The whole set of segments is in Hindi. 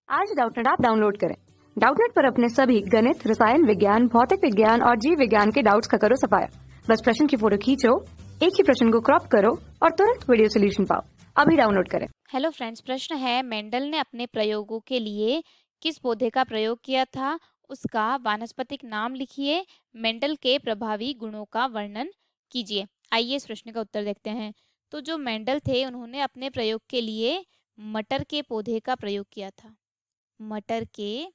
आज डाउटनेट ऐप डाउनलोड करें। डाउटनेट पर अपने सभी गणित, रसायन विज्ञान, भौतिक विज्ञान और जीव विज्ञान के डाउट्स का करो सफाया। बस प्रश्न की फोटो खींचो, एक ही प्रश्न को क्रॉप करो और तुरंत वीडियो सोल्यूशन पाओ। अभी डाउनलोड करें। हेलो फ्रेंड्स, प्रश्न है मेंडल ने अपने प्रयोगों के लिए किस पौधे का प्रयोग किया था? उसका वानस्पतिक नाम लिखिए। मेंडल के प्रभावी गुणों का वर्णन कीजिए। आइए इस प्रश्न का उत्तर देखते हैं। तो जो मेंडल थे उन्होंने अपने प्रयोग के लिए मटर के पौधे का प्रयोग किया था। मटर के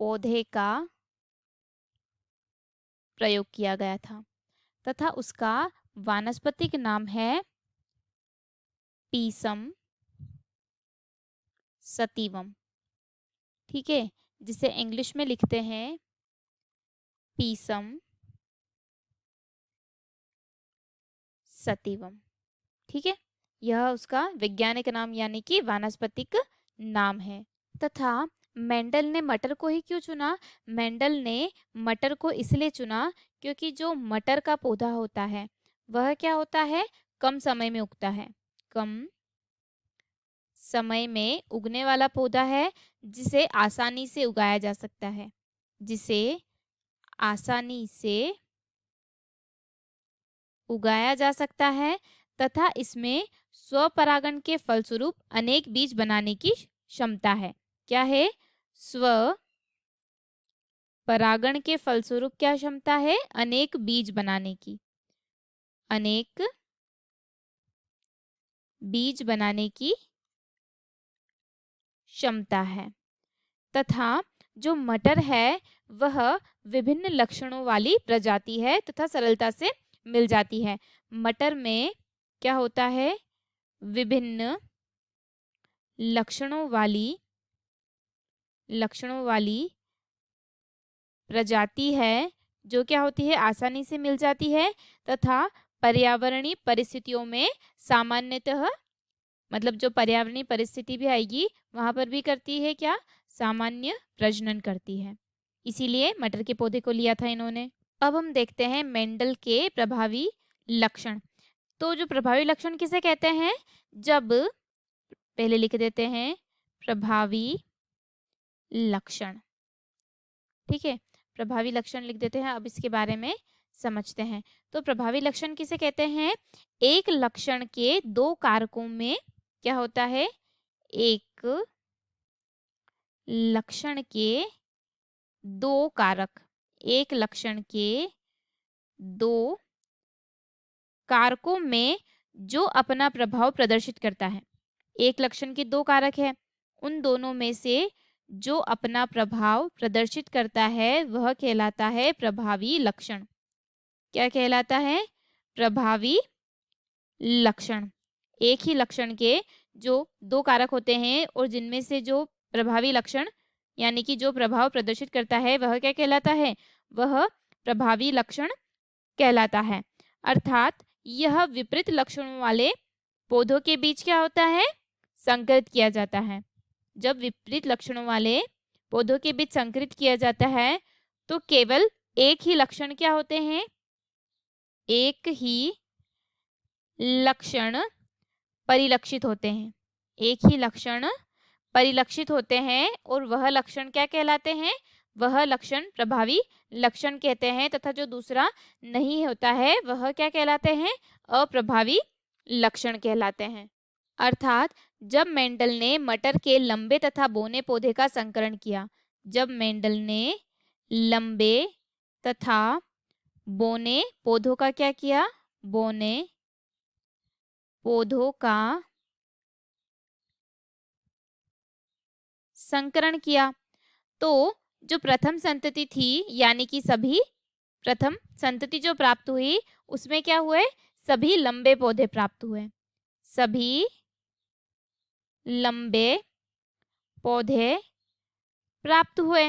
पौधे का प्रयोग किया गया था तथा उसका वानस्पतिक नाम है पीसम सतीवम। ठीक है, जिसे इंग्लिश में लिखते हैं पीसम सतीवम। ठीक है, यह उसका वैज्ञानिक नाम यानी कि वानस्पतिक नाम है। तथा मेंडल ने मटर को ही क्यों चुना? मेंडल ने मटर को इसलिए चुना क्योंकि जो मटर का पौधा होता है वह क्या होता है? कम समय में उगता है। कम समय में उगने वाला पौधा है जिसे आसानी से उगाया जा सकता है, जिसे आसानी से उगाया जा सकता है तथा इसमें स्वपरागण के फलस्वरूप अनेक बीज बनाने की क्षमता है। क्या है? स्व परागण के फलस्वरूप क्या क्षमता है? अनेक बीज बनाने की, अनेक बीज बनाने की क्षमता है। तथा जो मटर है वह विभिन्न लक्षणों वाली प्रजाति है तथा सरलता से मिल जाती है। मटर में क्या होता है? विभिन्न लक्षणों वाली प्रजाति है जो क्या होती है? आसानी से मिल जाती है तथा पर्यावरणीय परिस्थितियों में सामान्यतः, मतलब जो पर्यावरणीय परिस्थिति भी आएगी वहां पर भी करती है क्या? सामान्य प्रजनन करती है। इसीलिए मटर के पौधे को लिया था इन्होंने। अब हम देखते हैं मेंडल के प्रभावी लक्षण। तो जो प्रभावी लक्षण किसे कहते हैं? जब, पहले लिख देते हैं प्रभावी लक्षण। ठीक है, प्रभावी लक्षण लिख देते हैं। अब इसके बारे में समझते हैं। तो प्रभावी लक्षण किसे कहते हैं? एक लक्षण के दो कारकों में क्या होता है? एक लक्षण के दो कारक, एक लक्षण के दो कारकों में जो अपना प्रभाव प्रदर्शित करता है। एक लक्षण के दो कारक है, उन दोनों में से जो अपना प्रभाव प्रदर्शित करता है वह कहलाता है प्रभावी लक्षण। क्या कहलाता है? प्रभावी लक्षण। एक ही लक्षण के जो दो कारक होते हैं और जिनमें से जो प्रभावी लक्षण यानी कि जो प्रभाव प्रदर्शित करता है वह क्या कहलाता है? वह प्रभावी लक्षण कहलाता है। अर्थात यह विपरीत लक्षणों वाले पौधों के बीच क्या होता है? संकरित किया जाता है। जब विपरीत लक्षणों वाले पौधों के बीच संकरित किया जाता है तो केवल एक ही लक्षण क्या होते हैं? एक ही लक्षण परिलक्षित होते हैं। एक ही लक्षण परिलक्षित होते हैं और वह लक्षण क्या कहलाते हैं? वह लक्षण प्रभावी लक्षण कहते हैं तथा जो दूसरा नहीं होता है वह क्या कहलाते हैं? अप्रभावी लक्षण कहलाते हैं। अर्थात जब मेंडल ने मटर के लंबे तथा बौने पौधे का संकरण किया, जब मेंडल ने लंबे तथा बौने पौधों का क्या किया? बौने पौधों का संकरण किया तो जो प्रथम संतति थी यानी कि सभी प्रथम संतति जो प्राप्त हुई उसमें क्या हुए? सभी लंबे पौधे प्राप्त हुए। सभी लंबे पौधे प्राप्त हुए।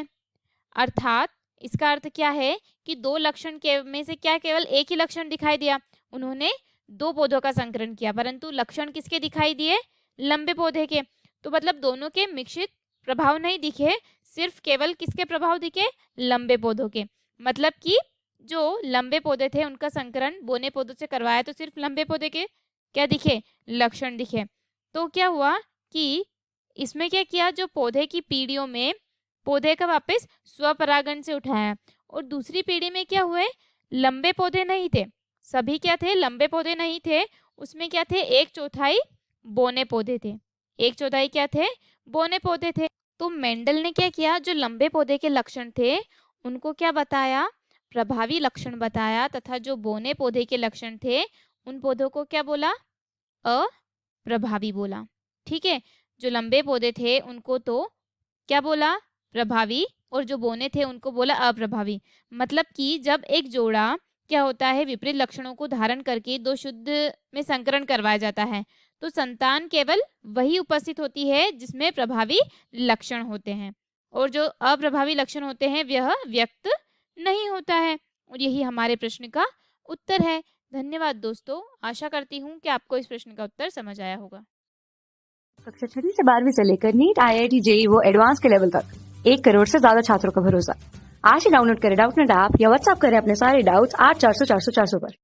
अर्थात इसका अर्थ क्या है कि दो लक्षण के में से क्या केवल एक ही लक्षण दिखाई दिया? उन्होंने दो पौधों का संकरण किया परंतु लक्षण किसके दिखाई दिए? लंबे पौधे के। तो मतलब दोनों के मिश्रित प्रभाव नहीं दिखे, सिर्फ केवल किसके प्रभाव दिखे? लंबे पौधों के। मतलब कि जो लंबे पौधे थे उनका संकरण बौने पौधों से करवाया तो सिर्फ लंबे पौधे के क्या दिखे? लक्षण दिखे। तो क्या हुआ कि इसमें क्या किया, जो पौधे की पीढ़ियों में पौधे का वापस स्वपरागण से उठाया, और दूसरी पीढ़ी में क्या हुए, लंबे पौधे नहीं थे, सभी क्या थे, लंबे पौधे नहीं थे, उसमें क्या थे, 1/4 बौने पौधे थे, 1/4 क्या थे, बौने पौधे थे। तो मेंडल ने क्या किया, जो लंबे पौधे के लक्षण थे उनको क्या बताया, प्रभावी लक्षण बताया, तथा जो बौने पौधे के लक्षण थे उन पौधों को क्या बोला, अप्रभावी बोला। ठीक है, जो लंबे पौधे थे उनको तो क्या बोला, प्रभावी, और जो बौने थे उनको बोला अप्रभावी। मतलब कि जब एक जोड़ा क्या होता है, विपरीत लक्षणों को धारण करके दो शुद्ध में संकरण करवाया जाता है, तो संतान केवल वही उपस्थित होती है जिसमें प्रभावी लक्षण होते हैं, और जो अप्रभावी लक्षण होते हैं वह व्यक्त नहीं होता है। और यही हमारे प्रश्न का उत्तर है। धन्यवाद दोस्तों, आशा करती हूँ कि आपको इस प्रश्न का उत्तर समझ आया होगा। कक्षा 6वीं से 12वीं से लेकर नीट, IIT, JEE वो एडवांस के लेवल तक 1 करोड़ से ज्यादा छात्रों का भरोसा। आज ही डाउनलोड करें डाउटनेट ऐप या व्हाट्सएप करें अपने सारे डाउट्स 8400 400 400 पर।